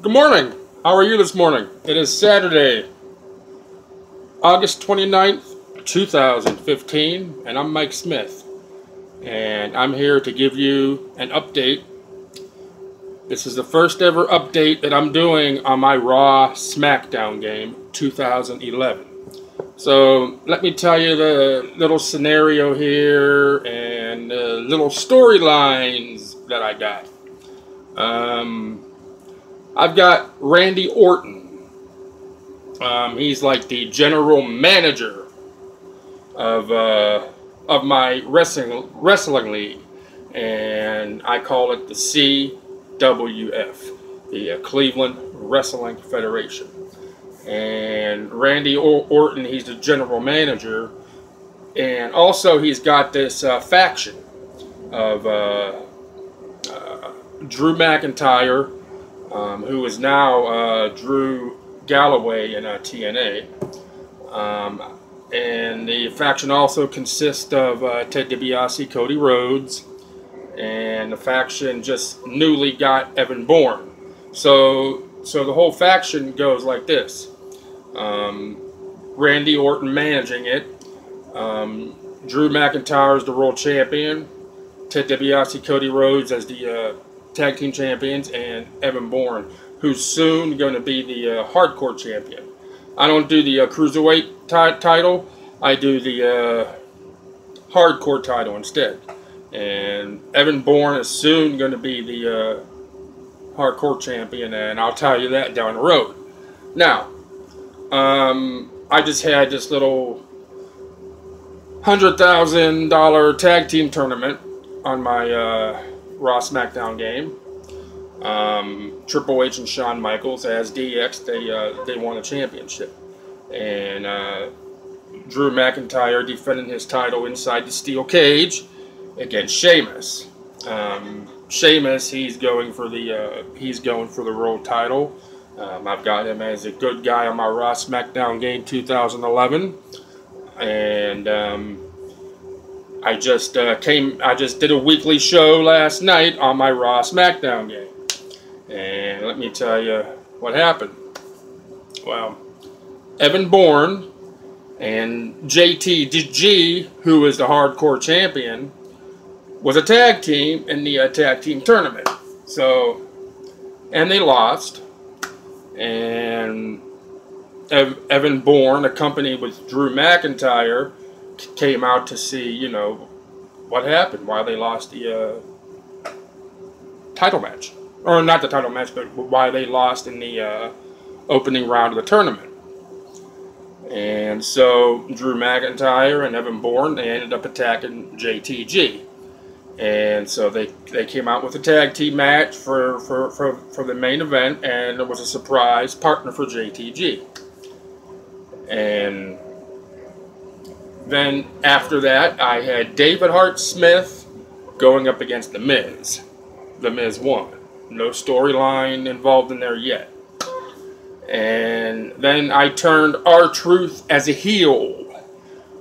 Good morning. How are you this morning? It is Saturday, August 29th, 2015, and I'm Mike Smith. And I'm here to give you an update. This is the first ever update that I'm doing on my Raw SmackDown game 2011. So let me tell you the little scenario here and the little storylines that I got. I've got Randy Orton. He's like the general manager of my wrestling league, and I call it the CWF, the Cleveland Wrestling Federation. And Randy Orton, he's the general manager, and also he's got this faction of Drew McIntyre, who is now Drew Galloway in TNA. And the faction also consists of Ted DiBiase, Cody Rhodes, and the faction just newly got Evan Bourne. So the whole faction goes like this. Randy Orton managing it. Drew McIntyre is the world champion. Ted DiBiase, Cody Rhodes as the tag team champions, and Evan Bourne, who's soon going to be the hardcore champion. I don't do the cruiserweight title. I do the hardcore title instead. And Evan Bourne is soon going to be the hardcore champion, and I'll tell you that down the road. Now, I just had this little $100,000 tag team tournament on my Raw SmackDown game. Triple H and Shawn Michaels as DX, they won a championship, and Drew McIntyre defending his title inside the steel cage against Sheamus. Sheamus, he's going for the world title. I've got him as a good guy on my Raw SmackDown game 2011, and I just did a weekly show last night on my Raw SmackDown game. And let me tell you what happened. Well, Evan Bourne and JTG, who is the hardcore champion, was a tag team in the tag team tournament. And they lost. And Evan Bourne, accompanied with Drew McIntyre, came out to see, what happened, why they lost the title match. Or not the title match, but why they lost in the opening round of the tournament. And so Drew McIntyre and Evan Bourne, they ended up attacking JTG. And so they came out with a tag team match for the main event, and it was a surprise partner for JTG. And then after that, I had David Hart Smith going up against The Miz. The Miz won. No storyline involved in there yet. And then I turned R-Truth as a heel.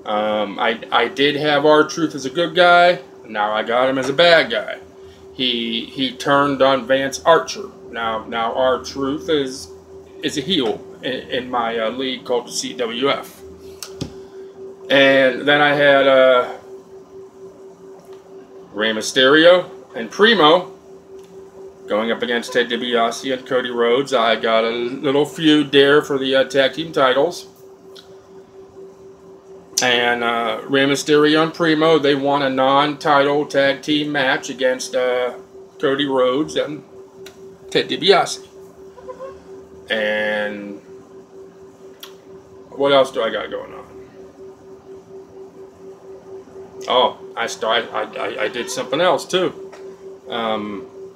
I did have R-Truth as a good guy. Now I got him as a bad guy. He turned on Vance Archer. Now R-Truth is a heel in my league called the CWF. And then I had Rey Mysterio and Primo going up against Ted DiBiase and Cody Rhodes. I got a little feud there for the tag team titles. And Rey Mysterio and Primo, they won a non-title tag team match against Cody Rhodes and Ted DiBiase. And what else do I got going on? Oh, I did something else too.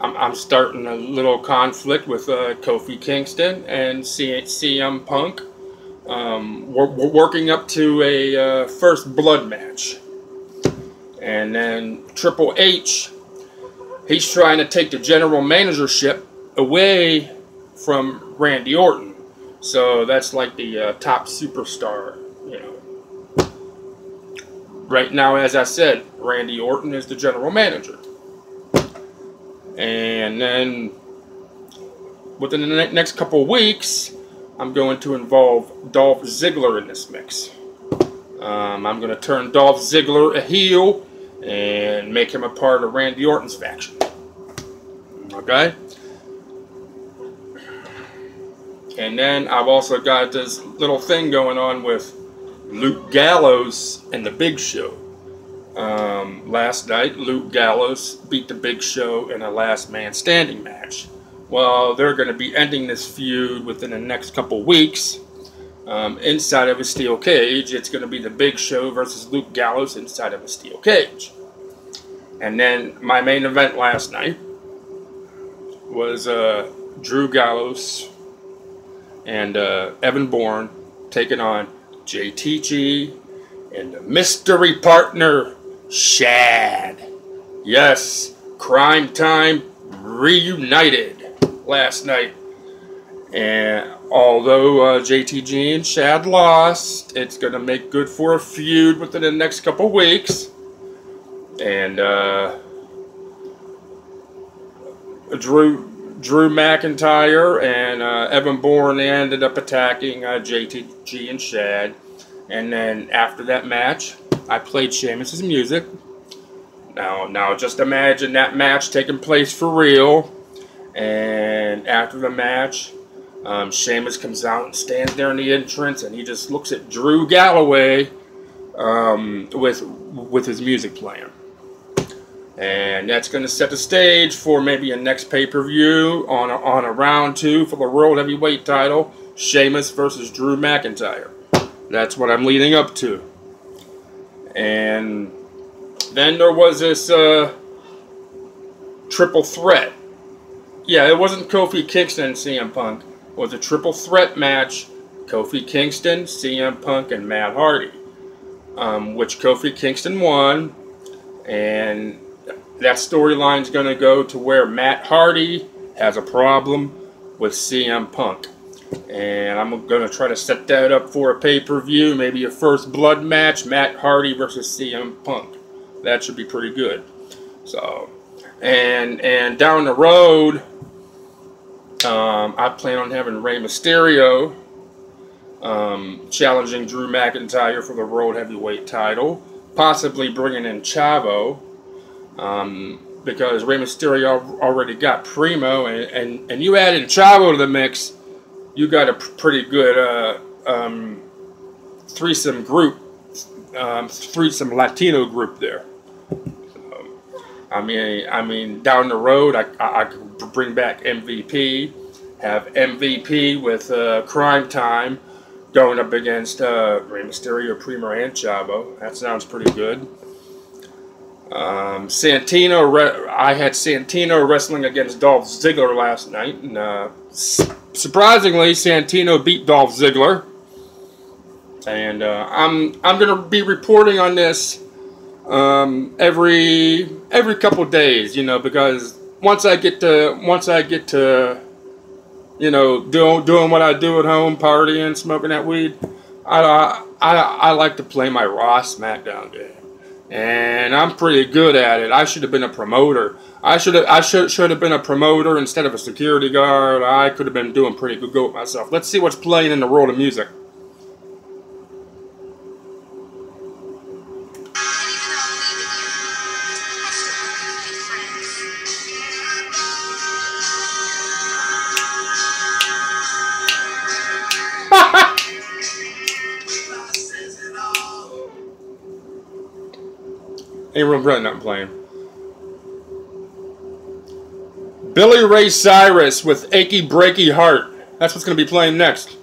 I'm starting a little conflict with Kofi Kingston and CM Punk. We're working up to a first blood match. And then Triple H, he's trying to take the general managership away from Randy Orton. So that's like the top superstar, Right now, as I said, Randy Orton is the general manager. And then within the next couple weeks, I'm going to involve Dolph Ziggler in this mix. I'm going to turn Dolph Ziggler a heel and make him a part of Randy Orton's faction. Okay? And then I've also got this little thing going on with Luke Gallows and the Big Show. Last night, Luke Gallows beat the Big Show in a last man standing match. Well, they're going to be ending this feud within the next couple weeks. Inside of a steel cage, it's going to be the Big Show versus Luke Gallows inside of a steel cage. And then my main event last night was Drew Gallows and Evan Bourne taking on JTG and the mystery partner Shad. Yes, Crime Time reunited last night. And although JTG and Shad lost, it's going to make good for a feud within the next couple weeks. And Drew McIntyre and Evan Bourne ended up attacking JTG and Shad. And then after that match, I played Sheamus' music. Now just imagine that match taking place for real. And after the match, Sheamus comes out and stands there in the entrance, and he just looks at Drew Galloway with his music playing. And that's going to set the stage for maybe a next pay-per-view on a round 2 for the World Heavyweight title, Sheamus versus Drew McIntyre. That's what I'm leading up to. And then there was this triple threat. Yeah, it wasn't Kofi Kingston and CM Punk. It was a triple threat match. Kofi Kingston, CM Punk, and Matt Hardy. Which Kofi Kingston won. And that storyline's going to go to where Matt Hardy has a problem with CM Punk. And I'm going to try to set that up for a pay-per-view. Maybe a first blood match. Matt Hardy versus CM Punk. That should be pretty good. So, and down the road, I plan on having Rey Mysterio challenging Drew McIntyre for the World Heavyweight title. Possibly bringing in Chavo. Because Rey Mysterio already got Primo. And you added Chavo to the mix, you got a pretty good threesome group. Threesome Latino group there. I mean, down the road, I could bring back MVP, have MVP with Crime Time going up against Rey Mysterio, Primo, and Chavo. That sounds pretty good. Santino, I had Santino wrestling against Dolph Ziggler last night, and surprisingly, Santino beat Dolph Ziggler. And I'm gonna be reporting on this every couple days, you know, because once I get to you know, doing what I do at home, partying, smoking that weed, I like to play my Raw SmackDown game, and I'm pretty good at it. I should have been a promoter. I should have been a promoter instead of a security guard. I could have been doing pretty good with myself. Let's see what's playing in the world of music. Ain't real bright, not playing. Billy Ray Cyrus with Achy Breaky Heart. That's what's going to be playing next.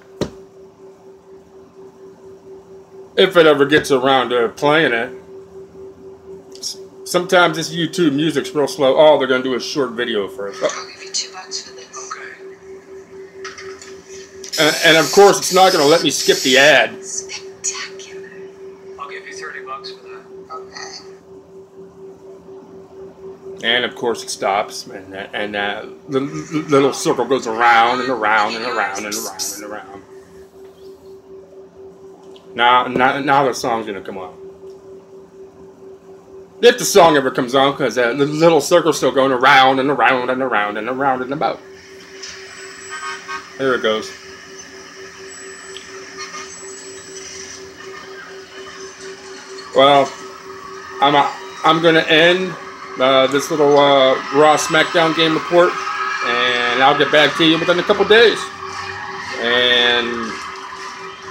If it ever gets around to playing it. Sometimes this YouTube music's real slow. Oh, they're going to do a short video first. Oh. I'll give you $2 for this. Okay. And of course, it's not going to let me skip the ad. Spectacular. I'll give you $30 for that. Okay. And of course it stops, and the little circle goes around and around and around and around and around. Now the song's gonna come on. If the song ever comes on, because the little circle's still going around and around and around and around and about. Here it goes. Well, I'm gonna end this little Raw SmackDown game report, and I'll get back to you within a couple days. And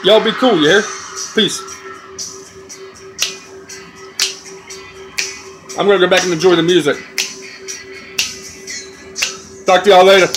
y'all be cool, you hear? Peace. I'm gonna go back and enjoy the music. Talk to y'all later.